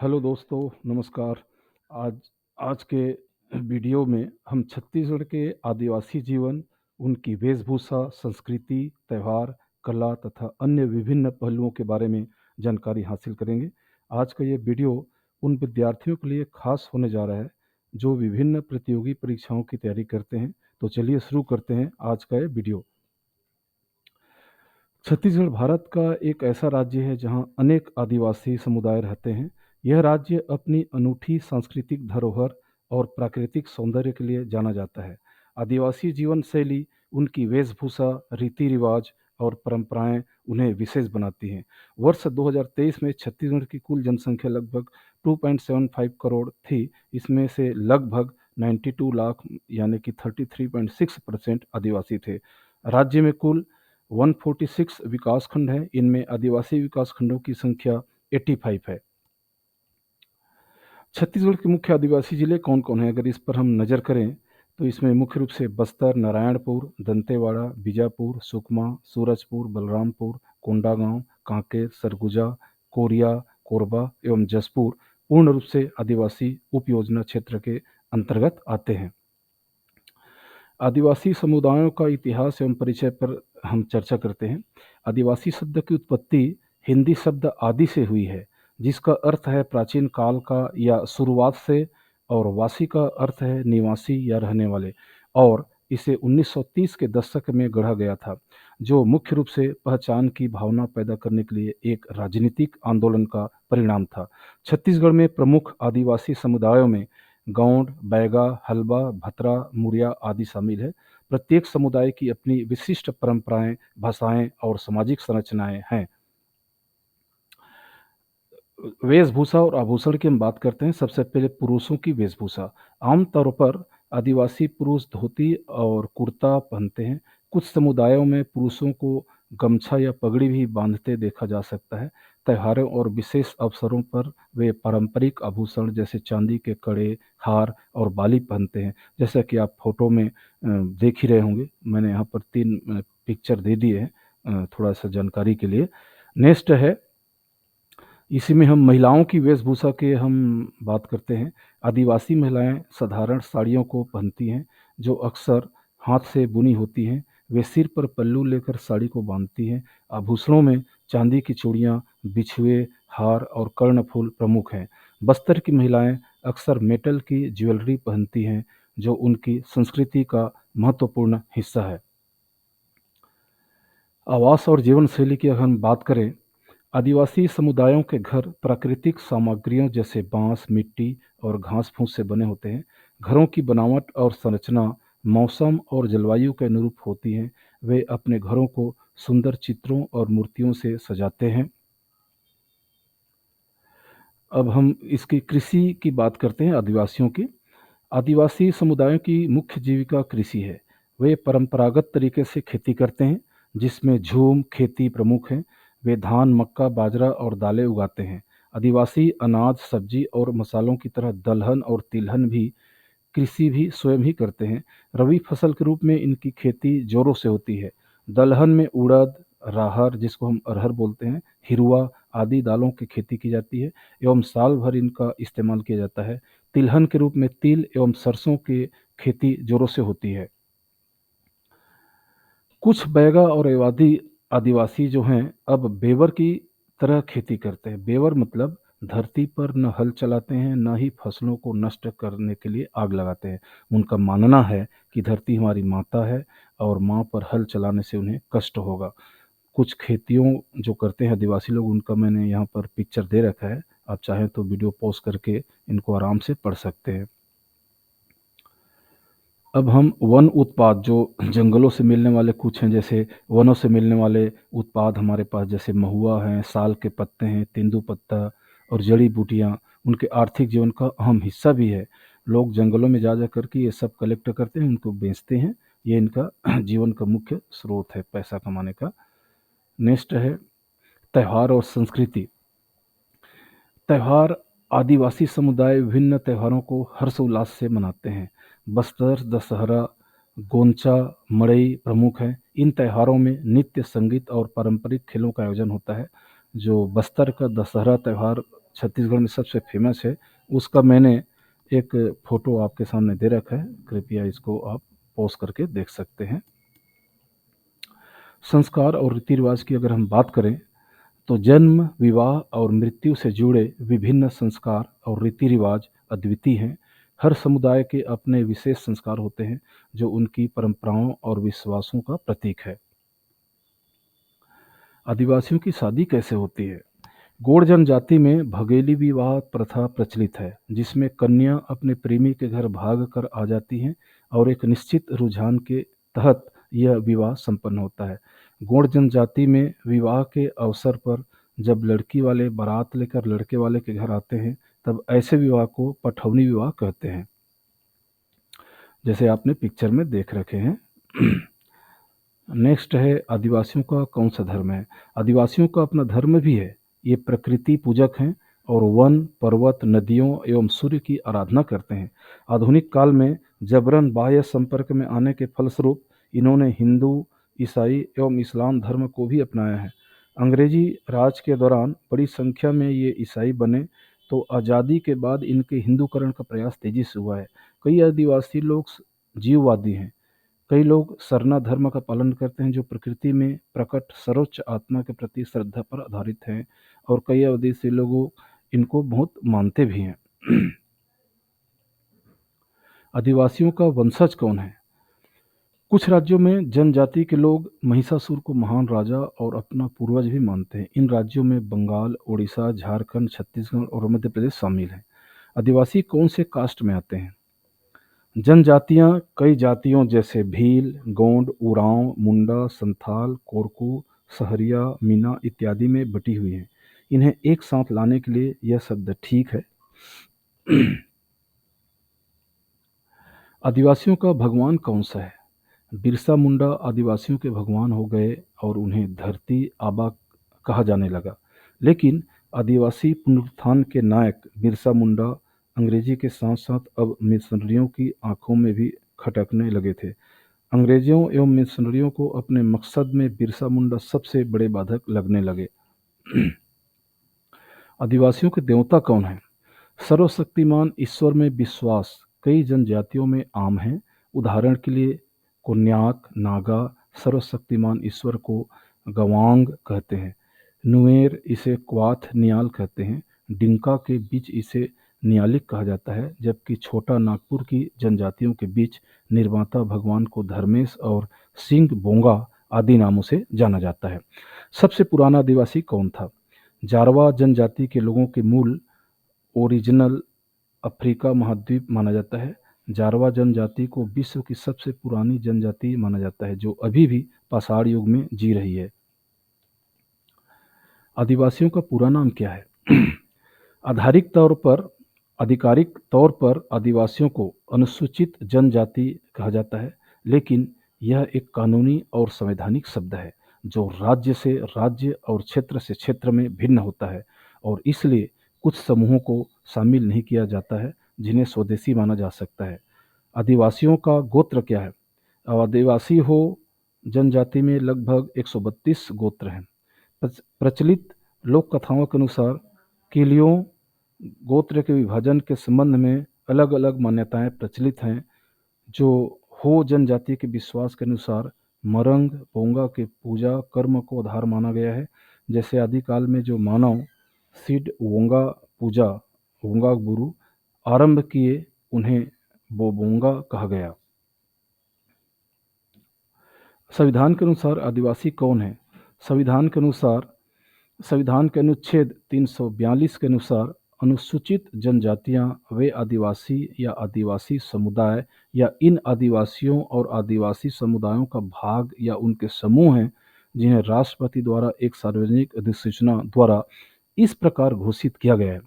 Hello दोस्तों, नमस्कार। आज आज के वीडियो में हम छत्तीसगढ़ के आदिवासी जीवन, उनकी वेशभूषा, संस्कृति, त्योहार, कला तथा अन्य विभिन्न पहलुओं के बारे में जानकारी हासिल करेंगे। आज का ये वीडियो उन विद्यार्थियों के लिए खास होने जा रहा है, जो विभिन्न प्रतियोगी परीक्षाओं की तैयारी करते हैं। तो चलिए शुरू करते हैं आज का ये वीडियो। छत्तीसगढ़ भारत का एक ऐसा राज्य है जहां अनेक आदिवासी समुदाय रहते हैं। यह राज्य अपनी अनूठी सांस्कृतिक धरोहर और प्राकृतिक सौंदर्य के लिए जाना जाता है। आदिवासी जीवन शैली, उनकी वेशभूषा, रीति रिवाज और परंपराएं उन्हें विशेष बनाती हैं। वर्ष 2023 में छत्तीसगढ़ की कुल जनसंख्या लगभग 2.75 करोड़ थी। इसमें से लगभग 92 लाख यानी कि 33.6% आदिवासी थे। राज्य में कुल 146 विकास खंड हैं। इनमें आदिवासी विकास खंडों की संख्या 85 है। छत्तीसगढ़ के मुख्य आदिवासी जिले कौन कौन हैं? अगर इस पर हम नज़र करें तो इसमें मुख्य रूप से बस्तर, नारायणपुर, दंतेवाड़ा, बीजापुर, सुकमा, सूरजपुर, बलरामपुर, कोंडागांव, कांकेर, सरगुजा, कोरिया, कोरबा एवं जसपुर पूर्ण रूप से आदिवासी उपयोजना क्षेत्र के अंतर्गत आते हैं। आदिवासी समुदायों का इतिहास एवं परिचय पर हम चर्चा करते हैं। आदिवासी शब्द की उत्पत्ति हिंदी शब्द आदि से हुई है, जिसका अर्थ है प्राचीन काल का या शुरुआत से, और वासी का अर्थ है निवासी या रहने वाले। और इसे 1930 के दशक में गढ़ा गया था, जो मुख्य रूप से पहचान की भावना पैदा करने के लिए एक राजनीतिक आंदोलन का परिणाम था। छत्तीसगढ़ में प्रमुख आदिवासी समुदायों में गौंड, बैगा, हल्बा, भतरा, मुरिया आदि शामिल है। प्रत्येक समुदाय की अपनी विशिष्ट परंपराएं, भाषाएं और सामाजिक संरचनाएं हैं। वेशभूषा और आभूषण की हम बात करते हैं। सबसे पहले पुरुषों की वेशभूषा। आमतौर पर आदिवासी पुरुष धोती और कुर्ता पहनते हैं। कुछ समुदायों में पुरुषों को गमछा या पगड़ी भी बांधते देखा जा सकता है। त्योहारों और विशेष अवसरों पर वे पारंपरिक आभूषण जैसे चांदी के कड़े, हार और बाली पहनते हैं। जैसा कि आप फोटो में देख ही रहे होंगे। मैंने यहाँ पर 3 पिक्चर दे दिए हैं थोड़ा सा जानकारी के लिए। नेक्स्ट है, इसी में हम महिलाओं की वेशभूषा के हम बात करते हैं। आदिवासी महिलाएं साधारण साड़ियों को पहनती हैं, जो अक्सर हाथ से बुनी होती हैं। वे सिर पर पल्लू लेकर साड़ी को बांधती हैं। आभूषणों में चांदी की चूड़ियाँ, बिछुए, हार और कर्णफूल प्रमुख हैं। बस्तर की महिलाएं अक्सर मेटल की ज्वेलरी पहनती हैं, जो उनकी संस्कृति का महत्वपूर्ण हिस्सा है। आवास और जीवन शैली की अगर हम बात करें, आदिवासी समुदायों के घर प्राकृतिक सामग्रियों जैसे बांस, मिट्टी और घास फूस से बने होते हैं। घरों की बनावट और संरचना मौसम और जलवायु के अनुरूप होती हैं। वे अपने घरों को सुंदर चित्रों और मूर्तियों से सजाते हैं। अब हम इसकी कृषि की बात करते हैं आदिवासियों की। आदिवासी समुदायों की मुख्य जीविका कृषि है। वे परंपरागत तरीके से खेती करते हैं, जिसमें झूम खेती प्रमुख है। वे धान, मक्का, बाजरा और दालें उगाते हैं। आदिवासी अनाज, सब्जी और मसालों की तरह दलहन और तिलहन भी कृषि भी स्वयं ही करते हैं। रबी फसल के रूप में इनकी खेती जोरों से होती है। दलहन में उड़द, राहर जिसको हम अरहर बोलते हैं, हिरुआ आदि दालों की खेती की जाती है एवं साल भर इनका इस्तेमाल किया जाता है। तिलहन के रूप में तिल एवं सरसों की खेती जोरों से होती है। कुछ बैगा और एवादी आदिवासी जो हैं अब बेवर की तरह खेती करते हैं। बेवर मतलब धरती पर न हल चलाते हैं, न ही फसलों को नष्ट करने के लिए आग लगाते हैं। उनका मानना है कि धरती हमारी माता है और माँ पर हल चलाने से उन्हें कष्ट होगा। कुछ खेतियों जो करते हैं आदिवासी लोग, उनका मैंने यहाँ पर पिक्चर दे रखा है। आप चाहें तो वीडियो पॉज करके इनको आराम से पढ़ सकते हैं। अब हम वन उत्पाद जो जंगलों से मिलने वाले कुछ हैं, जैसे वनों से मिलने वाले उत्पाद हमारे पास जैसे महुआ हैं, साल के पत्ते हैं, तेंदुपत्ता और जड़ी बूटियाँ उनके आर्थिक जीवन का अहम हिस्सा भी है। लोग जंगलों में जा कर के ये सब कलेक्ट करते हैं, उनको बेचते हैं। ये इनका जीवन का मुख्य स्रोत है पैसा कमाने का। नेक्स्ट है त्यौहार और संस्कृति। त्यौहार, आदिवासी समुदाय विभिन्न त्योहारों को हर्षोल्लास से मनाते हैं। बस्तर दशहरा, गोंचा, मड़ई प्रमुख हैं। इन त्योहारों में नृत्य, संगीत और पारंपरिक खेलों का आयोजन होता है। जो बस्तर का दशहरा त्यौहार छत्तीसगढ़ में सबसे फेमस है, उसका मैंने एक फ़ोटो आपके सामने दे रखा है, कृपया इसको आप पॉज़ करके देख सकते हैं। संस्कार और रीति रिवाज की अगर हम बात करें तो जन्म, विवाह और मृत्यु से जुड़े विभिन्न संस्कार और रीति रिवाज अद्वितीय हैं। हर समुदाय के अपने विशेष संस्कार होते हैं जो उनकी परंपराओं और विश्वासों का प्रतीक है। आदिवासियों की शादी कैसे होती है? गौड़ जनजाति में भगेली विवाह प्रथा प्रचलित है, जिसमें कन्या अपने प्रेमी के घर भाग कर आ जाती है और एक निश्चित रुझान के तहत यह विवाह संपन्न होता है। गौड़ जनजाति में विवाह के अवसर पर जब लड़की वाले बारात लेकर लड़के वाले के घर आते हैं, तब ऐसे विवाह को पठौनी विवाह कहते हैं, जैसे आपने पिक्चर में देख रखे हैं। नेक्स्ट है आदिवासियों का कौन सा धर्म है? आदिवासियों का अपना धर्म भी है। ये प्रकृति पूजक हैं और वन, पर्वत, नदियों एवं सूर्य की आराधना करते हैं। आधुनिक काल में जबरन बाह्य संपर्क में आने के फलस्वरूप इन्होंने हिंदू, ईसाई एवं इस्लाम धर्म को भी अपनाया है। अंग्रेजी राज के दौरान बड़ी संख्या में ये ईसाई बने, तो आज़ादी के बाद इनके हिंदूकरण का प्रयास तेजी से हुआ है। कई आदिवासी लोग जीववादी हैं। कई लोग सरना धर्म का पालन करते हैं, जो प्रकृति में प्रकट सर्वोच्च आत्मा के प्रति श्रद्धा पर आधारित है, और कई आदिवासी लोगों इनको बहुत मानते भी हैं। आदिवासियों का वंशज कौन है? कुछ राज्यों में जनजाति के लोग महिषासुर को महान राजा और अपना पूर्वज भी मानते हैं। इन राज्यों में बंगाल, उड़ीसा, झारखंड, छत्तीसगढ़ और मध्य प्रदेश शामिल हैं। आदिवासी कौन से कास्ट में आते हैं? जनजातियां कई जातियों जैसे भील, गोंड, उरांव, मुंडा, संथाल, कोरकू, सहरिया, मीना इत्यादि में बटी हुई हैं। इन्हें एक साथ लाने के लिए यह शब्द ठीक है। आदिवासियों का भगवान कौन सा है? बिरसा मुंडा आदिवासियों के भगवान हो गए और उन्हें धरती आबा कहा जाने लगा। लेकिन आदिवासी पुनरुत्थान के नायक बिरसा मुंडा अंग्रेजी के साथ साथ अब मिशनरियों की आंखों में भी खटकने लगे थे। अंग्रेजों एवं मिशनरियों को अपने मकसद में बिरसा मुंडा सबसे बड़े बाधक लगने लगे। आदिवासियों के देवता कौन हैं? सर्वशक्तिमान ईश्वर में विश्वास कई जनजातियों में आम है। उदाहरण के लिए कोन्याक नागा सर्वशक्तिमान ईश्वर को गवांग कहते हैं। नुएर इसे क्वाथ नियाल कहते हैं। डिंका के बीच इसे नियालिक कहा जाता है, जबकि छोटा नागपुर की जनजातियों के बीच निर्माता भगवान को धर्मेश और सिंह बोंगा आदि नामों से जाना जाता है। सबसे पुराना आदिवासी कौन था? जारवा जनजाति के लोगों के मूल ओरिजिनल अफ्रीका महाद्वीप माना जाता है। जारवा जनजाति को विश्व की सबसे पुरानी जनजाति माना जाता है, जो अभी भी पाषाण युग में जी रही है। आदिवासियों का पूरा नाम क्या है? आधिकारिक तौर पर आदिवासियों को अनुसूचित जनजाति कहा जाता है, लेकिन यह एक कानूनी और संवैधानिक शब्द है जो राज्य से राज्य और क्षेत्र से क्षेत्र में भिन्न होता है, और इसलिए कुछ समूहों को शामिल नहीं किया जाता है जिन्हें स्वदेशी माना जा सकता है। आदिवासियों का गोत्र क्या है? अब आदिवासी हो जनजाति में लगभग 132 गोत्र हैं। प्रचलित लोक कथाओं के अनुसार किलियों गोत्र के विभाजन के संबंध में अलग अलग मान्यताएं प्रचलित हैं। जो हो जनजाति के विश्वास के अनुसार मरंग पोंगा के पूजा कर्म को आधार माना गया है। जैसे आदिकाल में जो मानव सिड वोंगा पूजा वोंगा गुरु आरंभ किए, उन्हें बोबोंगा कहा गया। संविधान के अनुसार आदिवासी कौन है? संविधान के अनुच्छेद 342 के अनुसार अनुसूचित जनजातियां वे आदिवासी या आदिवासी समुदाय या इन आदिवासियों और आदिवासी समुदायों का भाग या उनके समूह हैं, जिन्हें राष्ट्रपति द्वारा एक सार्वजनिक अधिसूचना द्वारा इस प्रकार घोषित किया गया है।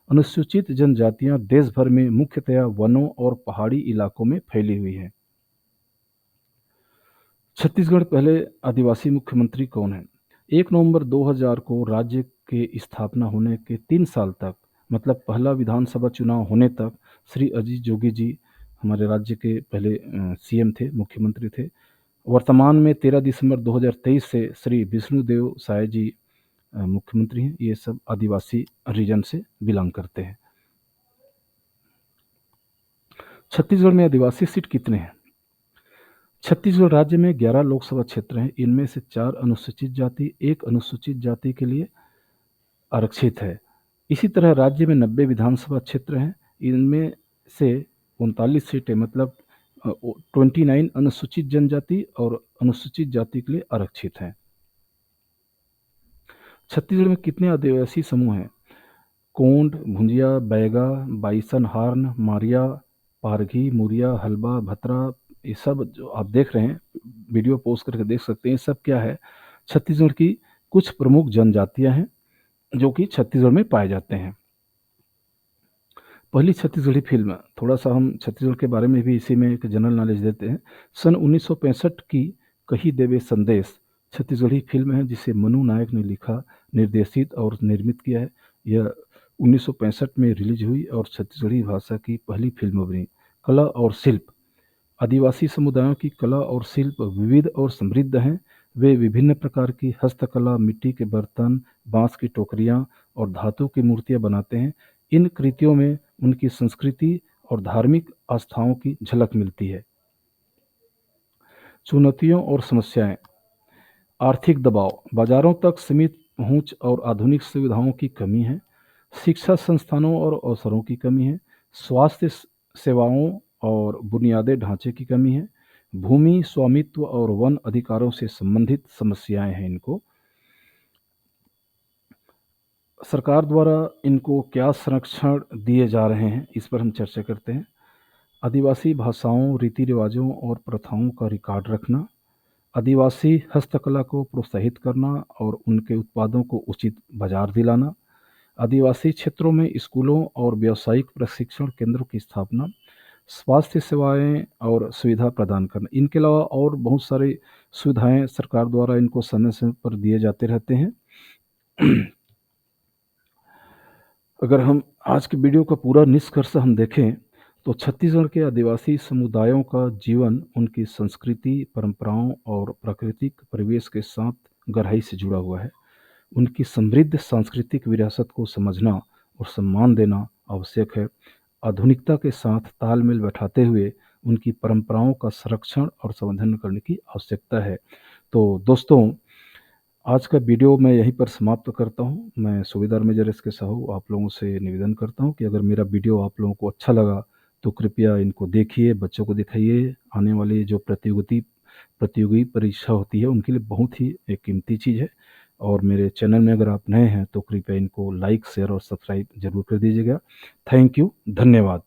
अनुसूचित जनजातियां देश भर में मुख्यतया वनों और पहाड़ी इलाकों में फैली हुई हैं। छत्तीसगढ़ पहले आदिवासी मुख्यमंत्री कौन है? 1 नवंबर 2000 को राज्य के स्थापना होने के 3 साल तक, मतलब पहला विधानसभा चुनाव होने तक, श्री अजीत जोगी जी हमारे राज्य के पहले सीएम थे, मुख्यमंत्री थे। वर्तमान में 13 दिसंबर 2023 से श्री विष्णुदेव साय जी मुख्यमंत्री हैं, ये सब आदिवासी रीजन से बिलोंग करते हैं। छत्तीसगढ़ में आदिवासी सीट कितने हैं? छत्तीसगढ़ राज्य में 11 लोकसभा क्षेत्र हैं। इनमें से 4 अनुसूचित जाति, 1 अनुसूचित जाति के लिए आरक्षित है। इसी तरह राज्य में 90 विधानसभा क्षेत्र हैं। इनमें से 39 सीटें मतलब 29 अनुसूचित जनजाति और अनुसूचित जाति के लिए आरक्षित हैं। छत्तीसगढ़ में कितने आदिवासी समूह हैं? कोंड, भुंजिया, बैगा, बाइसन, हार्न, मारिया, पारघी, मुरिया, हल्बा, भतरा, ये सब जो आप देख रहे हैं, वीडियो पोस्ट करके देख सकते हैं, सब क्या है? छत्तीसगढ़ की कुछ प्रमुख जनजातियां हैं जो कि छत्तीसगढ़ में पाए जाते हैं। पहली छत्तीसगढ़ी फिल्म, थोड़ा सा हम छत्तीसगढ़ के बारे में भी इसी में एक जनरल नॉलेज देते हैं। सन 1965 की कही देवे संदेश छत्तीसगढ़ी फिल्म है जिसे मनु नायक ने लिखा, निर्देशित और निर्मित किया है। यह 1965 में रिलीज हुई और छत्तीसगढ़ी भाषा की पहली फिल्म बनी। कला और शिल्प, आदिवासी समुदायों की कला और शिल्प विविध और समृद्ध हैं। वे विभिन्न प्रकार की हस्तकला, मिट्टी के बर्तन, बांस की टोकरियां और धातु की मूर्तियां बनाते हैं। इन कृतियों में उनकी संस्कृति और धार्मिक आस्थाओं की झलक मिलती है। चुनौतियों और समस्याएं, आर्थिक दबाव, बाजारों तक सीमित पहुंच और आधुनिक सुविधाओं की कमी है। शिक्षा संस्थानों और अवसरों की कमी है। स्वास्थ्य सेवाओं और बुनियादी ढांचे की कमी है। भूमि स्वामित्व और वन अधिकारों से संबंधित समस्याएं हैं। इनको सरकार द्वारा इनको क्या संरक्षण दिए जा रहे हैं, इस पर हम चर्चा करते हैं। आदिवासी भाषाओं, रीति रिवाजों और प्रथाओं का रिकॉर्ड रखना, आदिवासी हस्तकला को प्रोत्साहित करना और उनके उत्पादों को उचित बाजार दिलाना, आदिवासी क्षेत्रों में स्कूलों और व्यावसायिक प्रशिक्षण केंद्रों की स्थापना, स्वास्थ्य सेवाएं और सुविधा प्रदान करना। इनके अलावा और बहुत सारी सुविधाएं सरकार द्वारा इनको समय समय पर दिए जाते रहते हैं। अगर हम आज के वीडियो का पूरा निष्कर्ष हम देखें तो छत्तीसगढ़ के आदिवासी समुदायों का जीवन उनकी संस्कृति, परंपराओं और प्राकृतिक परिवेश के साथ गहराई से जुड़ा हुआ है। उनकी समृद्ध सांस्कृतिक विरासत को समझना और सम्मान देना आवश्यक है। आधुनिकता के साथ तालमेल बैठाते हुए उनकी परंपराओं का संरक्षण और संवर्धन करने की आवश्यकता है। तो दोस्तों, आज का वीडियो मैं यहीं पर समाप्त करता हूँ। मैं सूबेदार मेजर एस.के. साहू आप लोगों से निवेदन करता हूँ कि अगर मेरा वीडियो आप लोगों को अच्छा लगा तो कृपया इनको देखिए, बच्चों को दिखाइए। आने वाली जो प्रतियोगी परीक्षा होती है उनके लिए बहुत ही एक कीमती चीज़ है। और मेरे चैनल में अगर आप नए हैं तो कृपया इनको लाइक, शेयर और सब्सक्राइब जरूर कर दीजिएगा। थैंक यू, धन्यवाद।